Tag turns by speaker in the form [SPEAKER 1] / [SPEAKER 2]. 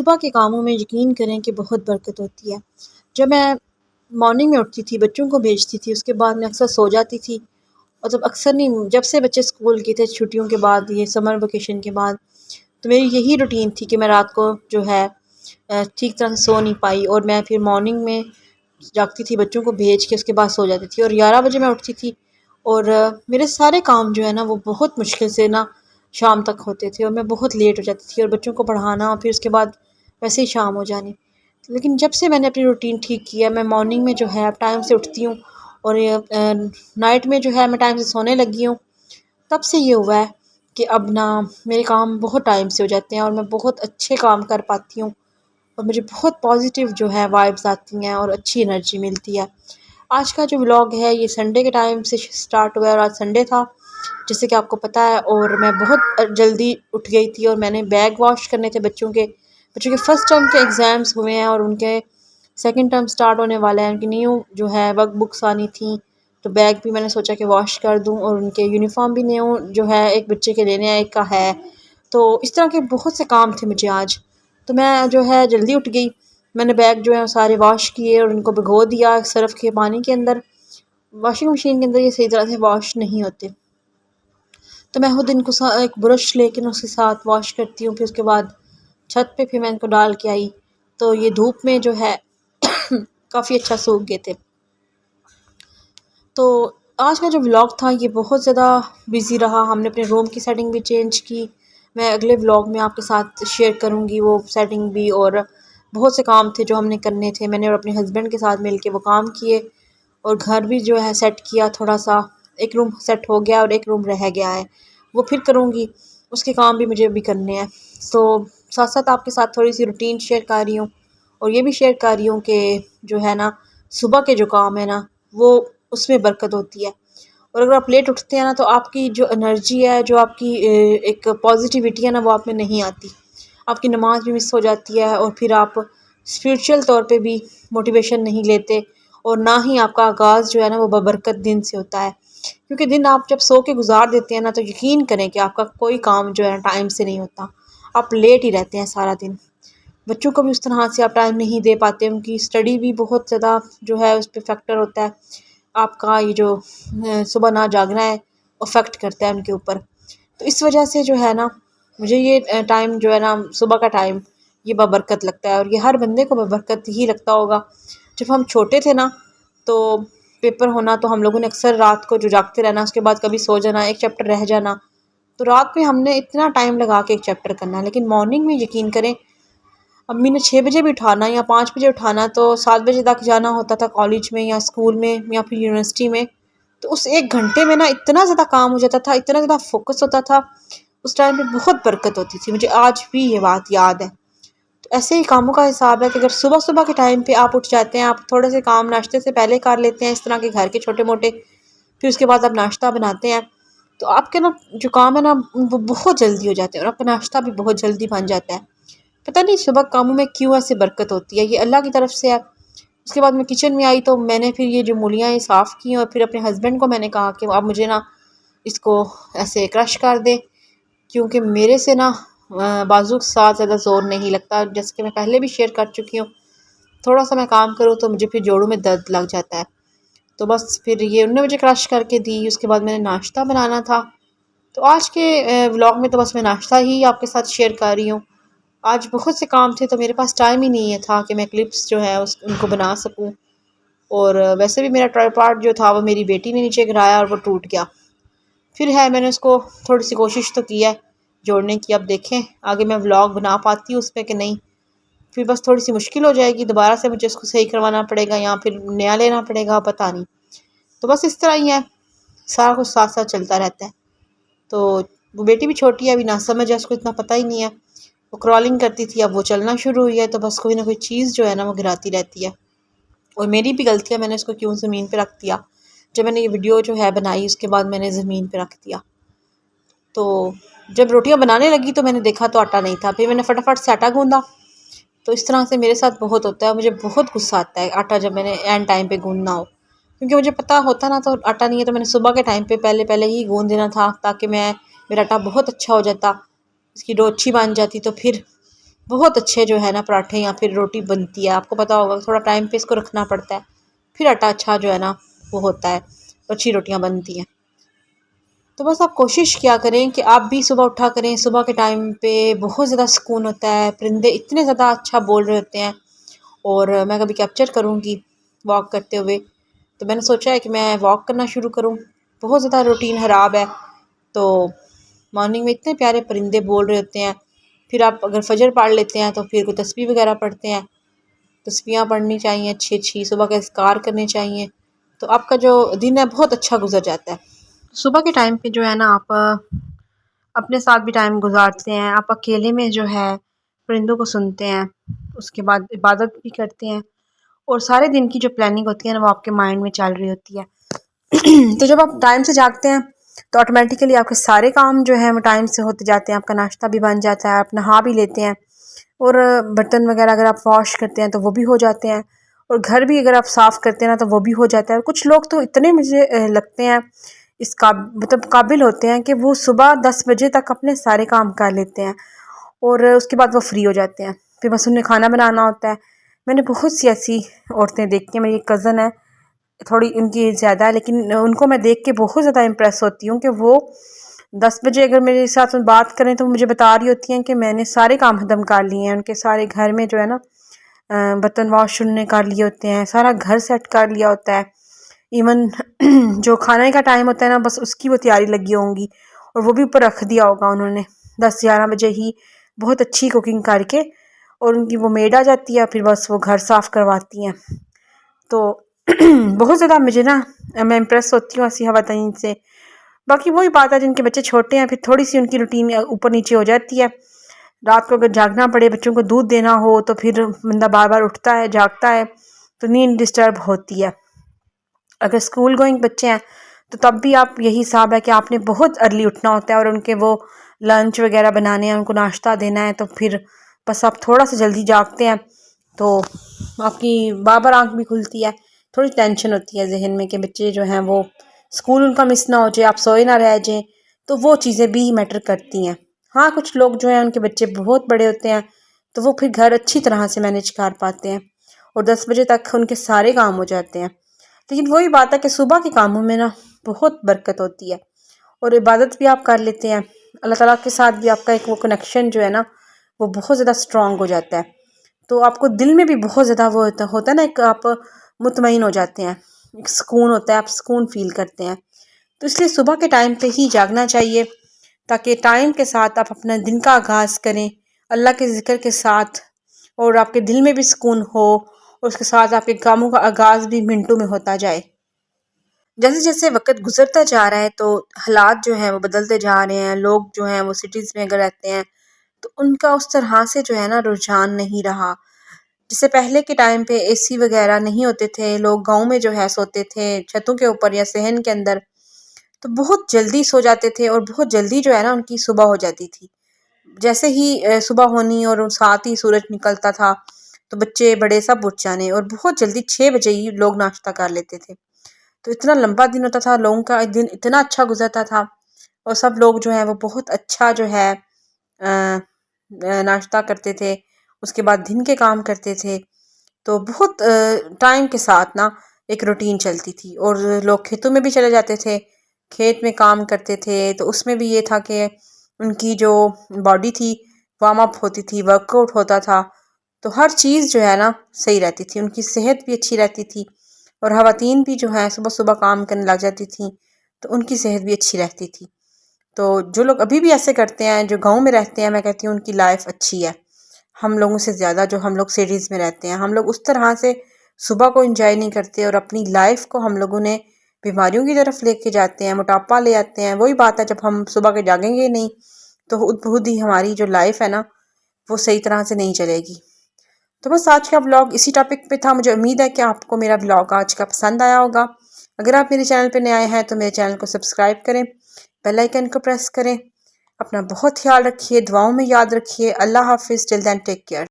[SPEAKER 1] صبح کے کاموں میں یقین کریں کہ بہت برکت ہوتی ہے۔ جب میں مارننگ میں اٹھتی تھی، بچوں کو بھیجتی تھی، اس کے بعد میں اکثر سو جاتی تھی، اور اکثر نہیں، جب سے بچے اسکول کے تھے چھٹیوں کے بعد، یہ سمر ویکیشن کے بعد، تو میری یہی روٹین تھی کہ میں رات کو جو ہے ٹھیک طرح سے سو نہیں پائی، اور میں پھر مارننگ میں جاگتی تھی، بچوں کو بھیج کے اس کے بعد سو جاتی تھی، اور 11 بجے میں اٹھتی تھی، اور میرے سارے کام جو ہے نا وہ بہت مشکل سے نا شام تک ہوتے تھے، اور میں بہت لیٹ ہو جاتی تھی، اور بچوں کو پڑھانا، پھر اس کے بعد ویسے ہی شام ہو جانی۔ لیکن جب سے میں نے اپنی روٹین ٹھیک کیا، میں مارننگ میں جو ہے اب ٹائم سے اٹھتی ہوں، اور نائٹ میں جو ہے میں ٹائم سے سونے لگی ہوں، تب سے یہ ہوا ہے کہ اب نا میرے کام بہت ٹائم سے ہو جاتے ہیں، اور میں بہت اچھے کام کر پاتی ہوں، اور مجھے بہت پازیٹیو جو ہے وائبز آتی ہیں، اور اچھی انرجی ملتی ہے۔ آج کا جو ولاگ ہے یہ سنڈے کے ٹائم سے سٹارٹ ہوا ہے، اور آج سنڈے تھا جیسے کہ آپ کو پتہ ہے، اور میں بہت جلدی اٹھ گئی تھی، اور میں نے بیگ واش کرنے تھے بچوں کے فرسٹ ٹرم کے ایگزامز ہوئے ہیں، اور ان کے سیکنڈ ٹرم سٹارٹ ہونے والے ہیں، ان کی نیو جو ہے ورک بکس آنی تھیں، تو بیگ بھی میں نے سوچا کہ واش کر دوں، اور ان کے یونیفارم بھی نیو جو ہے ایک بچے کے لینے ہیں، ایک کا ہے، تو اس طرح کے بہت سے کام تھے مجھے آج، تو میں جو ہے جلدی اٹھ گئی، میں نے بیگ جو ہے سارے واش کیے، اور ان کو بھگو دیا صرف کے پانی کے اندر، واشنگ مشین کے اندر یہ صحیح طرح سے واش نہیں ہوتے، تو میں خود ان کو ایک برش لے کے اس کے ساتھ واش کرتی ہوں، پھر اس کے بعد چھت پہ پھر میں ان کو ڈال کے آئی، تو یہ دھوپ میں جو ہے کافی اچھا سوکھ گئے تھے۔ تو آج کا جو ولاگ تھا یہ بہت زیادہ بزی رہا، ہم نے اپنے روم کی سیٹنگ بھی چینج کی، میں اگلے ولاگ میں آپ کے ساتھ شیئر کروں گی وہ سیٹنگ بھی، اور بہت سے کام تھے جو ہم نے کرنے تھے، میں نے اور اپنے ہسبینڈ کے ساتھ مل کے وہ کام کیے، اور گھر بھی جو ہے سیٹ کیا، تھوڑا سا ایک روم سیٹ ہو گیا اور ایک روم رہ گیا ہے، وہ پھر کروں گی، اس کے کام بھی مجھے ابھی کرنے ہیں، تو ساتھ ساتھ آپ کے ساتھ تھوڑی سی روٹین شیئر کر رہی ہوں، اور یہ بھی شیئر کر رہی ہوں کہ جو ہے نا صبح کے جو کام ہے نا وہ اس میں برکت ہوتی ہے، اور اگر آپ لیٹ اٹھتے ہیں نا تو آپ کی جو انرجی ہے، جو آپ کی ایک پازیٹیوٹی ہے نا وہ آپ میں نہیں آتی، آپ کی نماز بھی مس ہو جاتی ہے، اور پھر آپ اسپریچول طور پہ بھی موٹیویشن نہیں لیتے، اور نہ ہی آپ کا آغاز جو ہے نا وہ ببرکت دن سے ہوتا ہے، کیونکہ دن آپ جب سو کے گزار دیتے ہیں نا تو یقین کریں کہ آپ کا کوئی کام جو ہے ٹائم سے نہیں ہوتا، آپ لیٹ ہی رہتے ہیں سارا دن، بچوں کو بھی اس طرح سے آپ ٹائم نہیں دے پاتے، ان کی اسٹڈی بھی بہت زیادہ جو ہے اس پہ فیکٹر ہوتا ہے، آپ کا یہ جو صبح نہ جاگنا ہے افیکٹ کرتا ہے ان کے اوپر، تو اس وجہ سے جو ہے نا مجھے یہ ٹائم جو ہے نا صبح کا ٹائم یہ بابرکت لگتا ہے، اور یہ ہر بندے کو بابرکت ہی لگتا ہوگا۔ جب ہم چھوٹے تھے نا تو پیپر ہونا تو ہم لوگوں نے اکثر رات کو جو جاگتے رہنا، اس کے بعد کبھی سو جانا، ایک چیپٹر رہ جانا، تو رات میں ہم نے اتنا ٹائم لگا کے ایک چیپٹر کرنا، لیکن مارننگ میں یقین کریں امی نے 6 بجے بھی اٹھانا یا 5 بجے اٹھانا، تو 7 بجے تک جانا ہوتا تھا کالج میں یا اسکول میں یا پھر یونیورسٹی میں، تو اس 1 گھنٹے میں نا اتنا زیادہ کام ہو جاتا تھا، اتنا زیادہ فوکس ہوتا تھا، اس ٹائم پہ بہت برکت ہوتی تھی، مجھے آج بھی یہ بات یاد ہے۔ تو ایسے ہی کاموں کا حساب ہے کہ اگر صبح صبح کے ٹائم پہ آپ اٹھ جاتے ہیں، آپ تھوڑے سے کام ناشتے سے پہلے کر لیتے ہیں، اس طرح کے گھر کے چھوٹے موٹے، پھر اس کے بعد آپ ناشتہ بناتے ہیں، تو آپ کے نا جو کام ہے نا وہ بہت جلدی ہو جاتے ہیں، اور آپ کا ناشتہ بھی بہت جلدی بن جاتا ہے، پتہ نہیں صبح کاموں میں کیوں ایسے برکت ہوتی ہے، یہ اللہ کی طرف سے ہے۔ اس کے بعد میں کچن میں آئی تو میں نے پھر یہ جو مولیاں یہ صاف کی، اور پھر اپنے ہسبینڈ کو میں نے کہا کہ آپ مجھے نا اس کو ایسے کرش کر دے، کیونکہ میرے سے نا بازو کے ساتھ زیادہ زور نہیں لگتا، جیسے کہ میں پہلے بھی شیئر کر چکی ہوں، تھوڑا سا میں کام کروں تو مجھے پھر جوڑوں میں درد لگ جاتا ہے، تو بس پھر یہ انہوں نے مجھے کرش کر کے دی، اس کے بعد میں نے ناشتہ بنانا تھا، تو آج کے ولاگ میں تو بس میں ناشتہ ہی آپ کے ساتھ شیئر کر رہی ہوں، آج بہت سے کام تھے تو میرے پاس ٹائم ہی نہیں تھا کہ میں کلپس جو ہے ان کو بنا سکوں، اور ویسے بھی میرا ٹرائی جو تھا وہ میری بیٹی نے نیچے گرایا اور وہ ٹوٹ گیا، پھر ہے میں نے اس کو تھوڑی سی کوشش تو کی ہے جوڑنے کی، اب دیکھیں آگے میں ولاگ بنا پاتی ہوں اس پہ کہ نہیں، پھر بس تھوڑی سی مشکل ہو جائے گی، دوبارہ سے مجھے اس کو صحیح کروانا پڑے گا یا پھر نیا لینا پڑے گا، پتہ نہیں، تو بس اس طرح ہی ہے، سارا کچھ ساتھ ساتھ چلتا رہتا ہے، تو وہ بیٹی بھی چھوٹی ہے، ابھی نہ سمجھ ہے، اس کو اتنا پتہ ہی نہیں ہے، وہ کرالنگ کرتی تھی، اب وہ چلنا شروع ہوئی ہے، تو بس کوئی نہ کوئی چیز جو ہے نا وہ گراتی رہتی ہے، اور میری بھی غلطی ہے، میں نے اس کو کیوں زمین پہ رکھ دیا، جب میں نے یہ ویڈیو جو ہے بنائی اس کے بعد میں نے زمین پہ رکھ دیا، تو جب روٹیاں بنانے لگی تو میں نے دیکھا تو آٹا نہیں تھا، پھر میں نے فٹافٹ سے آٹا گوندا، تو اس طرح سے میرے ساتھ بہت ہوتا ہے، مجھے بہت غصہ آتا ہے آٹا جب میں نے اینڈ ٹائم پہ گوندنا ہو، کیونکہ مجھے پتہ ہوتا نا تو آٹا نہیں ہے، تو میں نے صبح کے ٹائم پہ پہلے ہی گوندھ دینا تھا، تاکہ میرا آٹا بہت اچھا ہو جاتا، اس کی ڈو اچھی بن جاتی، تو پھر بہت اچھے جو ہے نا پراٹھے یا پھر روٹی بنتی ہے. آپ کو پتہ ہوگا تھوڑا ٹائم پہ اس کو رکھنا پڑتا ہے، پھر آٹا اچھا جو ہے نا وہ ہوتا ہے، اچھی روٹیاں بنتی ہیں. تو بس آپ کوشش کیا کریں کہ آپ بھی صبح اٹھا کریں. صبح کے ٹائم پہ بہت زیادہ سکون ہوتا ہے، پرندے اتنے زیادہ اچھا بول رہے ہوتے ہیں. اور میں کبھی کیپچر کروں گی واک کرتے ہوئے، تو میں نے سوچا ہے کہ میں واک کرنا شروع کروں. بہت زیادہ روٹین خراب ہے، تو مارننگ میں اتنے پیارے پرندے بول رہے ہوتے ہیں. پھر آپ اگر فجر پڑھ لیتے ہیں تو پھر کوئی تسبیح وغیرہ پڑھتے ہیں، تسبیحاں پڑھنی چاہیے اچھی اچھی، صبح کے اذکار کرنے چاہیے، تو آپ کا جو دن ہے بہت اچھا گزر جاتا ہے. صبح کے ٹائم پہ جو ہے نا آپ اپنے ساتھ بھی ٹائم گزارتے ہیں. آپ اکیلے میں جو ہے پرندوں کو سنتے ہیں، اس کے بعد عبادت بھی کرتے ہیں، اور سارے دن کی جو پلاننگ ہوتی ہے نا وہ آپ کے مائنڈ میں چل رہی ہوتی ہے. تو جب آپ ٹائم سے جاگتے ہیں تو آٹومیٹیکلی آپ کے سارے کام جو ہیں وہ ٹائم سے ہوتے جاتے ہیں. آپ کا ناشتہ بھی بن جاتا ہے، آپ نہا بھی لیتے ہیں، اور برتن وغیرہ اگر آپ واش کرتے ہیں تو وہ بھی ہو جاتے ہیں، اور گھر بھی اگر آپ صاف کرتے ہیں نا تو وہ بھی ہو جاتا ہے. کچھ لوگ تو اتنے مجھے لگتے ہیں اس مطلب قابل ہوتے ہیں کہ وہ صبح 10 بجے تک اپنے سارے کام کر لیتے ہیں، اور اس کے بعد وہ فری ہو جاتے ہیں. پھر بس انہیں کھانا بنانا ہوتا ہے. میں نے بہت سی ایسی عورتیں دیکھی ہیں. میری ایک کزن ہے، تھوڑی ان کی زیادہ ہے، لیکن ان کو میں دیکھ کے بہت زیادہ امپریس ہوتی ہوں کہ وہ 10 بجے اگر میرے ساتھ بات کریں تو مجھے بتا رہی ہوتی ہیں کہ میں نے سارے کام ختم کر لیے ہیں. ان کے سارے گھر میں جو ہے نا برتن واش انہوں نے کر لیے ہوتے ہیں، سارا گھر سیٹ کر لیا ہوتا ہے. ایون جو کھانے کا ٹائم ہوتا ہے نا بس اس کی وہ تیاری لگی ہوں گی، اور وہ بھی اوپر رکھ دیا ہوگا انہوں نے 10-11 بجے ہی، بہت اچھی کوکنگ کر کے. اور ان کی وہ میڈ آ جاتی ہے، پھر بس وہ گھر صاف کرواتی ہیں. تو بہت زیادہ مجھے نا میں امپریس ہوتی ہوں ایسی خواتین سے. باقی وہی بات ہے، جن کے بچے چھوٹے ہیں پھر تھوڑی سی ان کی روٹین اوپر نیچے ہو جاتی ہے. رات کو اگر جاگنا پڑے، بچوں کو دودھ دینا ہو، تو پھر بندہ بار بار اٹھتا ہے، جاگتا ہے، تو نیند ڈسٹرب ہوتی ہے. اگر اسکول گوئنگ بچے ہیں تو تب بھی آپ یہی حساب ہے کہ آپ نے بہت ارلی اٹھنا ہوتا ہے، اور ان کے وہ لنچ وغیرہ بنانے ہیں، ان کو ناشتہ دینا ہے. تو پھر بس آپ تھوڑا سا جلدی جاگتے ہیں تو آپ کی بار بار آنکھ بھی کھلتی ہے. تھوڑی ٹینشن ہوتی ہے ذہن میں کہ بچے جو ہیں وہ اسکول ان کا مس نہ ہو جائے، آپ سوئے نہ رہ جائیں، تو وہ چیزیں بھی میٹر کرتی ہیں. ہاں کچھ لوگ جو ہیں ان کے بچے بہت بڑے ہوتے ہیں تو وہ پھر گھر اچھی طرح سے مینیج کر پاتے ہیں، اور 10 بجے تک ان کے سارے کام ہو جاتے ہیں. لیکن وہی بات ہے کہ صبح کے کاموں میں نا بہت برکت ہوتی ہے، اور عبادت بھی آپ کر لیتے ہیں. اللہ تعالیٰ کے ساتھ بھی آپ کا ایک وہ کنیکشن جو ہے نا وہ بہت زیادہ اسٹرانگ ہو جاتا ہے. تو آپ کو دل میں بھی بہت زیادہ وہ ہوتا ہے نا، ایک آپ مطمئن ہو جاتے ہیں، ایک سکون ہوتا ہے، آپ سکون فیل کرتے ہیں. تو اس لیے صبح کے ٹائم پہ ہی جاگنا چاہیے، تاکہ ٹائم کے ساتھ آپ اپنا دن کا آغاز کریں اللہ کے ذکر کے ساتھ، اور آپ کے دل میں بھی سکون ہو، اور اس کے ساتھ آپ کے کاموں کا آغاز بھی منٹوں میں ہوتا جائے. جیسے جیسے وقت گزرتا جا رہا ہے تو حالات جو ہیں وہ بدلتے جا رہے ہیں. لوگ جو ہیں وہ سٹیز میں اگر رہتے ہیں تو ان کا اس طرح سے جو ہے نا رجحان نہیں رہا. جسے پہلے کے ٹائم پہ اے سی وغیرہ نہیں ہوتے تھے، لوگ گاؤں میں جو ہے سوتے تھے چھتوں کے اوپر یا صحن کے اندر، تو بہت جلدی سو جاتے تھے، اور بہت جلدی جو ہے نا ان کی صبح ہو جاتی تھی. جیسے ہی صبح ہونی اور ساتھ ہی سورج نکلتا تھا تو بچے بڑے سب اٹھ جانے، اور بہت جلدی 6 بجے ہی لوگ ناشتہ کر لیتے تھے. تو اتنا لمبا دن ہوتا تھا، لوگوں کا دن اتنا اچھا گزرتا تھا، اور سب لوگ جو ہیں وہ بہت اچھا جو ہے ناشتہ کرتے تھے، اس کے بعد دن کے کام کرتے تھے. تو بہت ٹائم کے ساتھ نا ایک روٹین چلتی تھی، اور لوگ کھیتوں میں بھی چلے جاتے تھے، کھیت میں کام کرتے تھے. تو اس میں بھی یہ تھا کہ ان کی جو باڈی تھی وارم اپ ہوتی تھی، ورک آؤٹ ہوتا تھا، تو ہر چیز جو ہے نا صحیح رہتی تھی، ان کی صحت بھی اچھی رہتی تھی. اور خواتین بھی جو ہیں صبح صبح کام کرنے لگ جاتی تھیں تو ان کی صحت بھی اچھی رہتی تھی. تو جو لوگ ابھی بھی ایسے کرتے ہیں، جو گاؤں میں رہتے ہیں، میں کہتی ہوں ان کی لائف اچھی ہے ہم لوگوں سے زیادہ. جو ہم لوگ سٹیز میں رہتے ہیں، ہم لوگ اس طرح سے صبح کو انجوائے نہیں کرتے، اور اپنی لائف کو ہم لوگوں نے بیماریوں کی طرف لے کے جاتے ہیں، موٹاپا لے آتے ہیں. وہی بات ہے، جب ہم صبح کے جاگیں گے نہیں تو خود ہی ہماری جو لائف ہے نا وہ صحیح طرح سے نہیں چلے گی. تو بس آج کا ولاگ اسی ٹاپک پہ تھا. مجھے امید ہے کہ آپ کو میرا ولاگ آج کا پسند آیا ہوگا. اگر آپ میرے چینل پہ نئے آئے ہیں تو میرے چینل کو سبسکرائب کریں، بیل آئیکن کو پریس کریں. اپنا بہت خیال رکھیے، دعاؤں میں یاد رکھیے. اللہ حافظ. ٹل دین ٹیک کیئر.